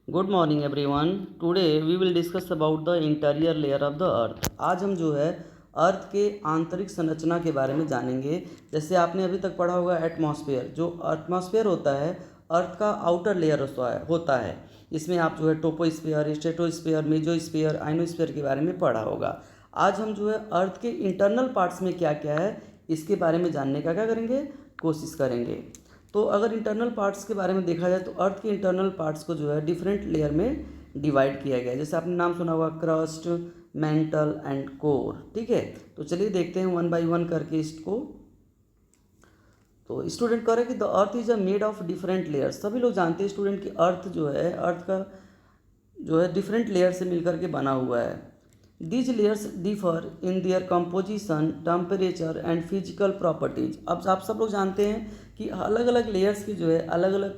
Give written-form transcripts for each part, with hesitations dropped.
Good morning everyone. Today we will discuss about the interior layer of the earth. आज हम जो है अर्थ के आंतरिक संरचना के बारे में जानेंगे। जैसे आपने अभी तक पढ़ा होगा एटमॉस्फेयर, जो एटमॉस्फेयर होता है अर्थ का आउटर लेयर होता है। इसमें आप जो है टोपोस्फेयर, स्ट्रेटोस्फेयर, मेसोस्फेयर, आइनोस्फेयर के बारे में पढ़ा होगा। आज हम जो है अर्थ के इंटरनल पार्ट्स में क्या क्या है इसके बारे में जानने का क्या करेंगे, कोशिश करेंगे। तो अगर इंटरनल पार्ट्स के बारे में देखा जाए तो अर्थ के इंटरनल पार्ट्स को जो है डिफरेंट लेयर में डिवाइड किया गया है। जैसे आपने नाम सुना होगा क्रस्ट, मेंटल एंड कोर। ठीक है, तो चलिए देखते हैं वन बाय वन करके इसको। तो स्टूडेंट कह रहे हैं कि the earth is a made of different layers. सभी लोग जानते हैं स्टूडेंट कि अर्थ जो है, अर्थ का जो है डिफरेंट लेयर से मिलकर के बना हुआ है। These layers differ in their composition, temperature and physical properties. अब आप सब लोग जानते हैं कि अलग अलग लेयर्स की जो है अलग अलग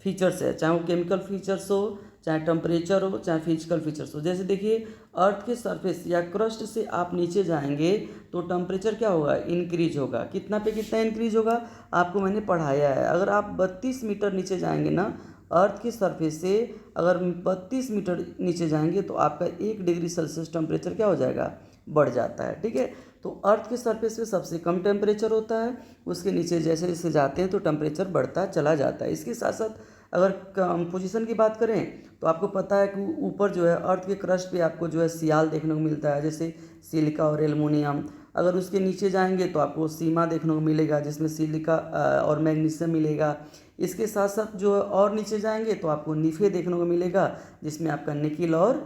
फीचर्स है, चाहे वो केमिकल फीचर्स हो, चाहे टेम्परेचर हो, चाहे फिजिकल फीचर्स हो। जैसे देखिए अर्थ के सरफेस या क्रस्ट से आप नीचे जाएंगे तो टेम्परेचर क्या होगा, इंक्रीज होगा। कितना पे कितना इंक्रीज होगा आपको मैंने पढ़ाया है। अगर आप 32 मीटर नीचे जाएंगे ना अर्थ की सरफेस से, अगर 32 मीटर नीचे जाएंगे तो आपका 1 डिग्री सेल्सियस टेम्परेचर क्या हो जाएगा, बढ़ जाता है। ठीक है, तो अर्थ के सरफेस पे सबसे कम टेम्परेचर होता है, उसके नीचे जैसे जैसे जाते हैं तो टेम्परेचर बढ़ता चला जाता है। इसके साथ साथ अगर कंपोजिशन की बात करें तो आपको पता है कि ऊपर जो है अर्थ के क्रस्ट पे आपको जो है सियाल देखने को मिलता है, जैसे सिलिका और एल्युमिनियम। अगर उसके नीचे जाएंगे तो आपको सीमा देखने को मिलेगा, जिसमें सिलिका और मैग्नीशियम मिलेगा। इसके साथ साथ जो और नीचे जाएंगे तो आपको निफे देखने को मिलेगा, जिसमें आपका निकिल और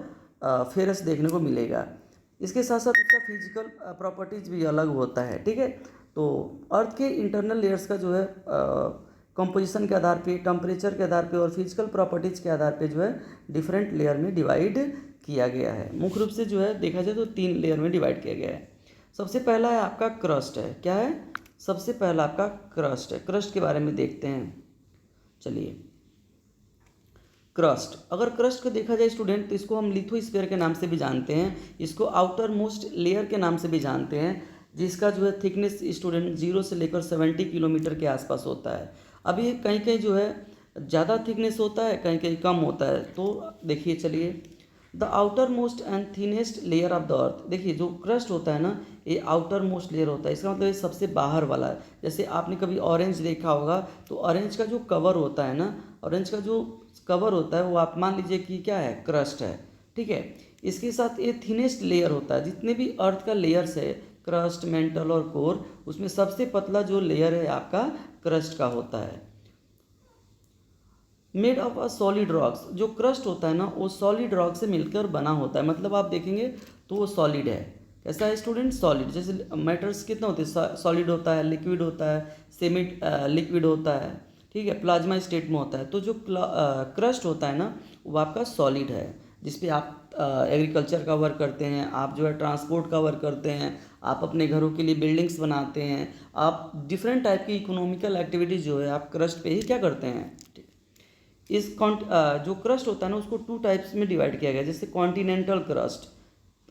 फेरस देखने को मिलेगा। इसके साथ साथ उसका फिजिकल प्रॉपर्टीज भी अलग होता है। ठीक है, तो अर्थ के इंटरनल लेयर्स का जो है कंपोजिशन के आधार पे, टेम्परेचर के आधार पे और फिजिकल प्रॉपर्टीज के आधार पे जो है डिफरेंट लेयर में डिवाइड किया गया है। मुख्य रूप से जो है देखा जाए तो 3 लेयर में डिवाइड किया गया है। सबसे पहला है आपका क्रस्ट है। क्या है, सबसे पहला आपका क्रस्ट है। क्रस्ट के बारे में देखते हैं। चलिए, क्रस्ट, अगर क्रस्ट को देखा जाए स्टूडेंट तो इसको हम लिथोस्फीयर के नाम से भी जानते हैं, इसको आउटर मोस्ट लेयर के नाम से भी जानते हैं, जिसका जो है थिकनेस स्टूडेंट 0 से लेकर 70 किलोमीटर के आसपास होता है। अभी कहीं कहीं जो है ज़्यादा थिकनेस होता है, कहीं कहीं कम होता है। तो देखिए चलिए, the outer most and thinnest layer of the अर्थ। देखिए जो क्रस्ट होता है ना, ये आउटर मोस्ट लेयर होता है। इसका मतलब ये सबसे बाहर वाला है। जैसे आपने कभी ऑरेंज देखा होगा तो ऑरेंज का जो कवर होता है ना, ऑरेंज का जो कवर होता है वो आप मान लीजिए कि क्या है, क्रस्ट है। ठीक है, इसके साथ ये थिनेस्ट लेयर होता है। जितने भी अर्थ का लेयर्स है, क्रस्ट, मेंटल और कोर, उसमें सबसे पतला जो लेयर है आपका क्रस्ट का होता है। Made of a solid rocks, जो क्रस्ट होता है ना वो सॉलिड रॉक से मिलकर बना होता है। मतलब आप देखेंगे तो वो सॉलिड है। कैसा है स्टूडेंट, सॉलिड। जैसे मैटर्स कितना होते हैं, सॉलिड होता है, लिक्विड होता है, सेमी लिक्विड होता है, ठीक है, प्लाज्मा स्टेट में होता है। तो जो क्रस्ट होता है ना वो आपका सॉलिड है, जिसपे आप एग्रीकल्चर का वर्क करते हैं, आप जो है ट्रांसपोर्ट का वर्क करते हैं, आप अपने घरों के लिए बिल्डिंग्स बनाते हैं, आप डिफरेंट टाइप की इकोनॉमिकल एक्टिविटीज़ जो है आप क्रस्ट पे ही क्या करते हैं। जो क्रस्ट होता है ना उसको 2 टाइप्स में डिवाइड किया गया है। जैसे कॉन्टिनेंटल क्रस्ट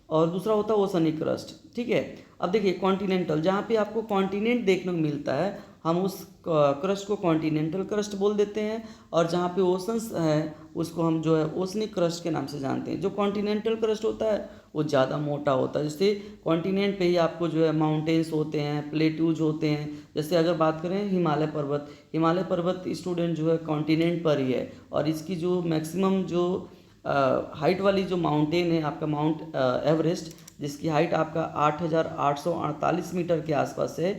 और दूसरा होता है ओशनिक क्रस्ट। ठीक है, अब देखिए कॉन्टिनेंटल, जहाँ पे आपको कॉन्टिनेंट देखने को मिलता है हम उस क्रस्ट को कॉन्टिनेंटल क्रस्ट बोल देते हैं, और जहाँ पे ओशंस है उसको हम जो है ओशनिक क्रस्ट के नाम से जानते हैं। जो कॉन्टिनेंटल क्रस्ट होता है वो ज़्यादा मोटा होता है। जैसे कॉन्टिनेंट पे ही आपको जो है माउंटेन्स होते हैं, प्लेट्यूज होते हैं। जैसे अगर बात करें हिमालय पर्वत, हिमालय पर्वत स्टूडेंट जो है कॉन्टिनेंट पर ही है, और इसकी जो मैक्सिमम जो हाइट वाली जो माउंटेन है आपका माउंट एवरेस्ट, जिसकी हाइट आपका 8,848 मीटर के आसपास है।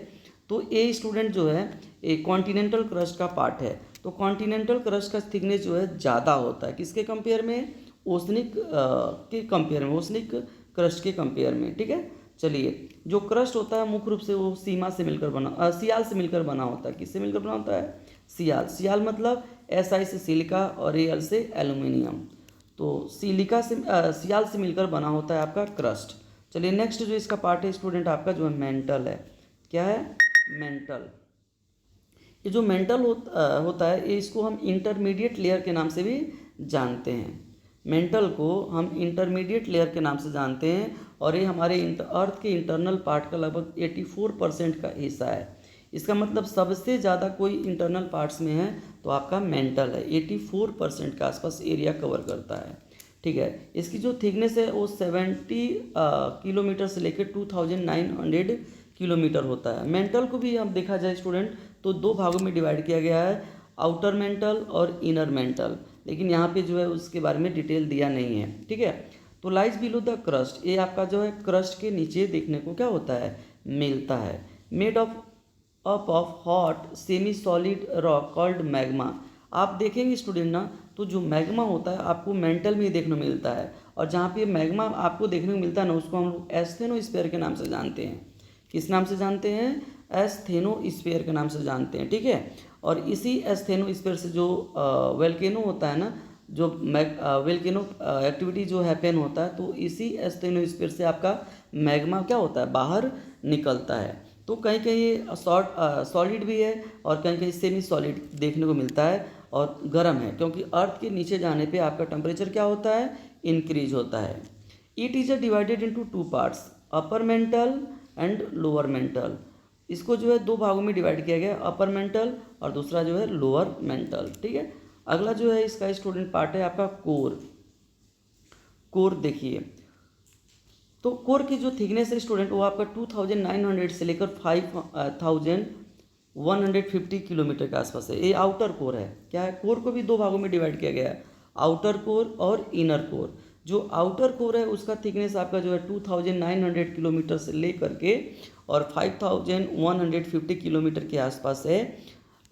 तो ये स्टूडेंट जो है एक कॉन्टिनेंटल क्रस्ट का पार्ट है। तो कॉन्टिनेंटल क्रस्ट का थिकनेस जो है ज़्यादा होता है, किसके कंपेयर में, ओशनिक के कंपेयर में, ओशनिक क्रस्ट के कंपेयर में। ठीक है, चलिए, जो क्रस्ट होता है मुख्य रूप से वो सीमा से मिलकर बना सियाल से मिलकर बना होता है। किससे मिलकर बना होता है, सियाल। सियाल मतलब SI से सिलिका और AL से एल्युमिनियम। तो सिलिका से सियाल से मिलकर बना होता है आपका क्रस्ट। चलिए नेक्स्ट जो इसका पार्ट है स्टूडेंट आपका जो है मेंटल है। क्या है, मेंटल। ये जो मेंटल होता है ये इसको हम इंटरमीडिएट लेयर के नाम से भी जानते हैं। मेंटल को हम इंटरमीडिएट लेयर के नाम से जानते हैं, और ये हमारे अर्थ के इंटरनल पार्ट का लगभग 84% का हिस्सा है। इसका मतलब सबसे ज़्यादा कोई इंटरनल पार्ट्स में है तो आपका मेंटल है, 84% के आसपास एरिया कवर करता है। ठीक है, इसकी जो थिकनेस है वो 70 किलोमीटर से लेकर 2900 किलोमीटर होता है। मेंटल को भी हम देखा जाए स्टूडेंट तो दो भागों में डिवाइड किया गया है, आउटर मेंटल और इनर मेंटल, लेकिन यहाँ पे जो है उसके बारे में डिटेल दिया नहीं है। ठीक है, तो लाइज बिलो द क्रस्ट, ये आपका जो है क्रस्ट के नीचे देखने को क्या होता है, मिलता है। Made up of hot semi solid rock called magma. आप देखेंगे स्टूडेंट ना तो जो मैग्मा होता है आपको मेंटल में ही देखने को मिलता है, और जहाँ पे मैग्मा आपको देखने को मिलता है ना उसको हम लोग एस्थेनोस्फीयर के नाम से जानते हैं। किस नाम से जानते हैं, एस्थेनोस्फीयर के नाम से जानते हैं। ठीक है, और इसी एस्थेनोस्फीयर से जो वेल्केनो होता है ना, जो वेल्केनो एक्टिविटी जो हैपन होता है, तो इसी एस्थेनोस्फीयर से आपका मैग्मा क्या होता है, बाहर निकलता है। तो कहीं कहीं सॉलिड भी है और कहीं कहीं सेमी सॉलिड देखने को मिलता है और गर्म है, क्योंकि अर्थ के नीचे जाने पे आपका टेम्परेचर क्या होता है, इंक्रीज होता है। It is divided into two parts, upper mantle and lower mental. इसको जो है दो भागों में डिवाइड किया गया, अपर मेंटल और दूसरा जो है लोअर मेंटल। ठीक है, अगला जो है इसका स्टूडेंट पार्ट है आपका कोर। कोर देखिए, तो कोर की जो थिकनेस है स्टूडेंट वो आपका 2900 से लेकर 5150 किलोमीटर के आसपास है। ये आउटर कोर है। क्या है, कोर को भी दो भागों में डिवाइड किया गया है, आउटर कोर और इनर कोर। जो आउटर कोर है उसका थिकनेस आपका जो है 2900 किलोमीटर से लेकर के और 5150 किलोमीटर के आसपास है।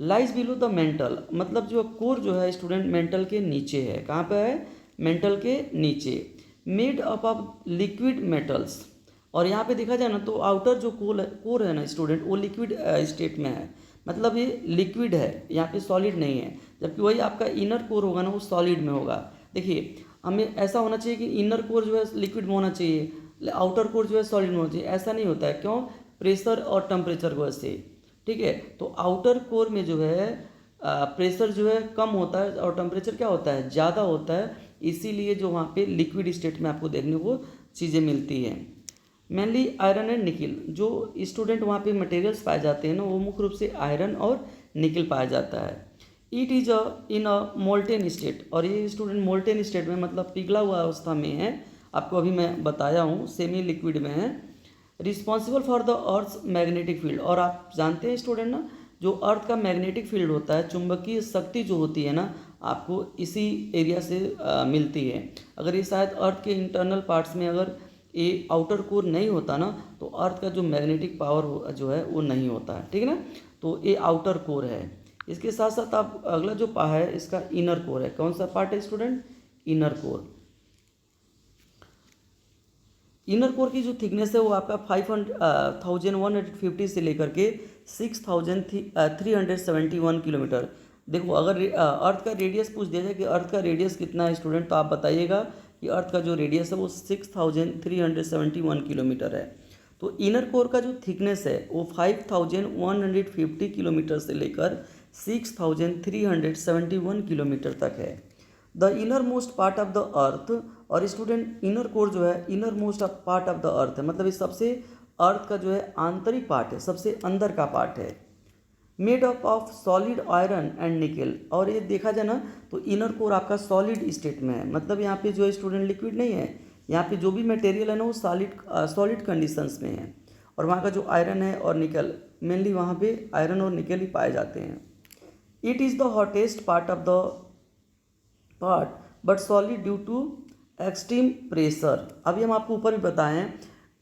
लाइज बिलो द मेंटल, मतलब जो कोर जो है स्टूडेंट मेंटल के नीचे है। कहाँ पे है, मेंटल के नीचे। Made up of liquid metals, और यहाँ पे देखा जाए ना तो आउटर जो कोर है ना स्टूडेंट वो लिक्विड स्टेट में है, मतलब ये लिक्विड है, यहाँ पे सॉलिड नहीं है। जबकि वही आपका इनर कोर होगा ना वो सॉलिड में होगा। देखिए, हमें ऐसा होना चाहिए कि इनर कोर जो है लिक्विड में होना चाहिए, आउटर कोर जो है सॉलिड में होना चाहिए। ऐसा नहीं होता है, क्यों, प्रेशर और टेम्परेचर की वजह से। ठीक है, तो आउटर कोर में जो है प्रेशर जो है कम होता है और टेम्परेचर क्या होता है, ज़्यादा होता है, इसीलिए जो वहाँ पे लिक्विड स्टेट में आपको देखने को चीज़ें मिलती हैं। मेनली आयरन एंड निकिल, जो स्टूडेंट वहाँ पे मटेरियल्स पाए जाते हैं ना वो मुख्य रूप से आयरन और निकिल पाया जाता है। It is in a molten state, और ये स्टूडेंट मोल्टेन स्टेट में मतलब पिघला हुआ अवस्था में है। आपको अभी मैं बताया हूँ सेमी लिक्विड में है। Responsible for the earth magnetic field, और आप जानते हैं स्टूडेंट ना जो अर्थ का मैग्नेटिक फील्ड होता है, चुंबकीय शक्ति जो होती है ना आपको इसी एरिया से मिलती है। अगर ये शायद अर्थ के इंटरनल पार्ट्स में अगर ये आउटर कोर नहीं होता ना तो अर्थ का जो मैग्नेटिक पावर जो है वो नहीं होता है। ठीक है ना, तो ये आउटर कोर है। इसके साथ साथ आप अगला जो पार्ट है इसका इनर कोर है। कौन सा पार्ट है student, inner core. Inner core की जो थिकनेस है वो आपका 5150 से लेकर के 6371 किलोमीटर। देखो, अगर अर्थ का रेडियस पूछ दिया जाए कि अर्थ का रेडियस कितना है स्टूडेंट, तो आप बताइएगा कि अर्थ का जो रेडियस है वो 6371 किलोमीटर है। तो इनर कोर का जो थिकनेस है वो 5150 किलोमीटर से लेकर 6371 किलोमीटर तक है। The inner most part of the अर्थ, और स्टूडेंट इनर कोर जो है inner most part of the अर्थ है, मतलब ये सबसे अर्थ का जो है आंतरिक पार्ट है, सबसे अंदर का पार्ट है। Made up of solid iron and निकल, और ये देखा जाए ना तो इनर कोर आपका सॉलिड स्टेट में है, मतलब यहाँ पे जो है स्टूडेंट लिक्विड नहीं है, यहाँ पे जो भी मटेरियल है ना वो सॉलिड कंडीशंस में है। और वहाँ का जो आयरन है और निकल, मेनली वहाँ पे आयरन और निकल ही पाए जाते हैं। It is the hottest part of the part but solid due to extreme pressure. अभी हम आपको ऊपर भी बताएं,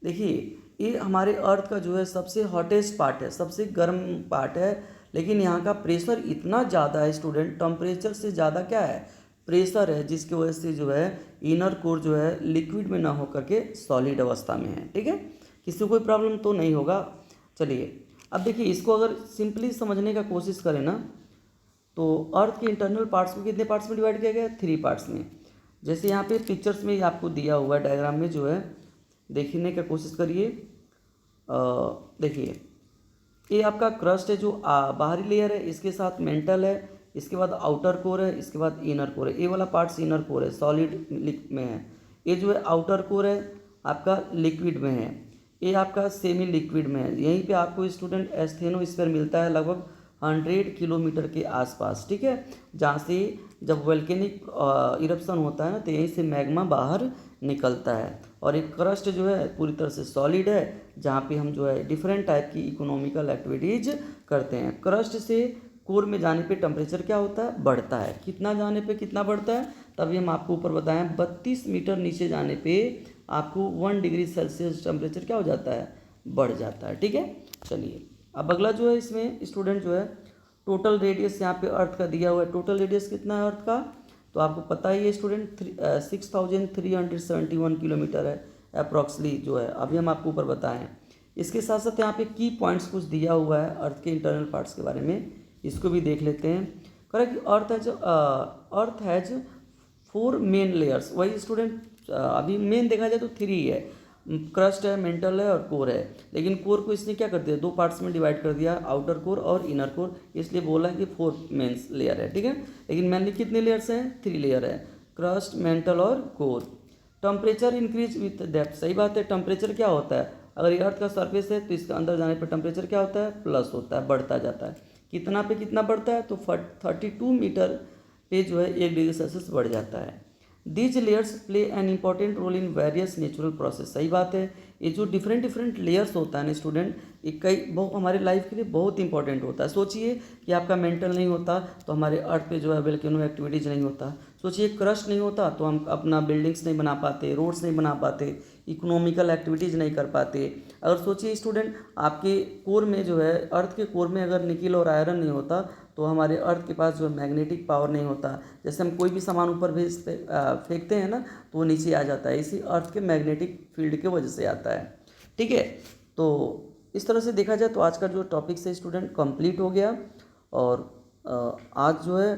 देखिए ये हमारे अर्थ का जो है सबसे हॉटेस्ट पार्ट है, सबसे गर्म पार्ट है, लेकिन यहाँ का प्रेशर इतना ज़्यादा है स्टूडेंट, टेम्परेचर से ज़्यादा क्या है, प्रेशर है, जिसकी वजह से जो है इनर कोर जो है लिक्विड में ना होकर के सॉलिड अवस्था में है। ठीक है, किसी को कोई प्रॉब्लम तो नहीं होगा। चलिए अब देखिए, इसको अगर सिंपली समझने का कोशिश करें ना तो अर्थ के इंटरनल पार्ट्स को कितने पार्ट्स में डिवाइड किया गया है, 3 पार्ट्स में। जैसे यहाँ पे पिक्चर्स में आपको दिया हुआ है, डायग्राम में जो है देखने का कोशिश करिए। देखिए, ये आपका क्रस्ट है जो बाहरी लेयर है, इसके साथ मेंटल है, इसके बाद आउटर कोर है, इसके बाद इनर कोर है। ये वाला पार्ट्स इनर कोर है, सॉलिड में है। ये जो है आउटर कोर है आपका लिक्विड में है, ये आपका सेमी लिक्विड में है। यहीं पे आपको स्टूडेंट एस्थेनोस्फीयर मिलता है, लगभग 100 किलोमीटर के आसपास, ठीक है। जहाँ से जब वोल्केनिक इरप्शन होता है ना तो यहीं से मैग्मा बाहर निकलता है। और एक क्रस्ट जो है पूरी तरह से सॉलिड है, जहाँ पे हम जो है डिफरेंट टाइप की इकोनॉमिकल एक्टिविटीज़ करते हैं। क्रस्ट से कोर में जाने पे टेम्परेचर क्या होता है, बढ़ता है। कितना जाने पे कितना बढ़ता है, तभी हम आपको ऊपर बताएं 32 मीटर नीचे जाने पे आपको 1 डिग्री सेल्सियस टेम्परेचर क्या हो जाता है, बढ़ जाता है, ठीक है। चलिए अब अगला जो है इसमें स्टूडेंट जो है टोटल रेडियस यहाँ पे अर्थ का दिया हुआ है। टोटल रेडियस कितना है अर्थ का, तो आपको पता ही है स्टूडेंट 6371 किलोमीटर है अप्रॉक्सली जो है, अभी हम आपको ऊपर बताएं। इसके साथ साथ यहाँ पे की पॉइंट्स कुछ दिया हुआ है अर्थ के इंटरनल पार्ट्स के बारे में, इसको भी देख लेते हैं। Correct, earth has 4 main layers. वही स्टूडेंट अभी मेन देखा जाए तो 3 है, क्रस्ट है, मेंटल है और कोर है। लेकिन कोर को इसने क्या कर दिया, 2 पार्ट्स में डिवाइड कर दिया, आउटर कोर और इनर कोर, इसलिए बोला कि 4 मेंस लेयर है, ठीक है। लेकिन मेनली कितने लेयर्स हैं, 3 लेयर है, क्रस्ट, मेंटल और core. Temperature increase with depth, सही बात है। टेम्परेचर क्या होता है, अगर ये अर्थ का सरफेस है तो इसके अंदर जाने पर टेम्परेचर क्या होता है, प्लस होता है, बढ़ता जाता है। कितना पे कितना बढ़ता है, तो 32 मीटर पे जो है 1 डिग्री सेल्सियस बढ़ जाता है। These layers play an important role in various natural process, सही बात है। ये जो डिफरेंट लेयर्स होता है ना स्टूडेंट, ये कई बहुत हमारे लाइफ के लिए बहुत इंपॉर्टेंट होता है। सोचिए कि आपका मेंटल नहीं होता तो हमारे अर्थ पे जो है वोल्केनो एक्टिविटीज़ नहीं होता। सोचिए क्रस्ट नहीं होता तो हम अपना बिल्डिंग्स नहीं बना पाते, रोड्स नहीं बना पाते, इकोनॉमिकल एक्टिविटीज़ नहीं कर पाते। अगर सोचिए स्टूडेंट आपके कोर में जो है, अर्थ के कोर में अगर निकिल और आयरन नहीं होता तो हमारे अर्थ के पास जो है मैग्नेटिक पावर नहीं होता। जैसे हम कोई भी सामान ऊपर फेंकते हैं ना तो वो नीचे आ जाता है, इसी अर्थ के मैग्नेटिक फील्ड के वजह से आता है, ठीक है। तो इस तरह से देखा जाए तो आज का जो टॉपिक से स्टूडेंट कंप्लीट हो गया। और आज जो है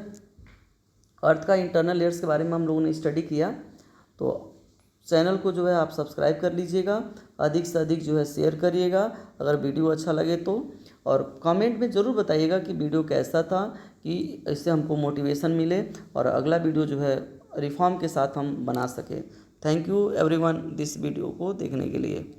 अर्थ का इंटरनल लेयर्स के बारे में हम लोगों ने स्टडी किया। तो चैनल को जो है आप सब्सक्राइब कर लीजिएगा, अधिक से अधिक जो है शेयर करिएगा अगर वीडियो अच्छा लगे तो। और कमेंट में ज़रूर बताइएगा कि वीडियो कैसा था, कि इससे हमको मोटिवेशन मिले और अगला वीडियो जो है रिफॉर्म के साथ हम बना सकें। Thank you everyone this video को देखने के लिए।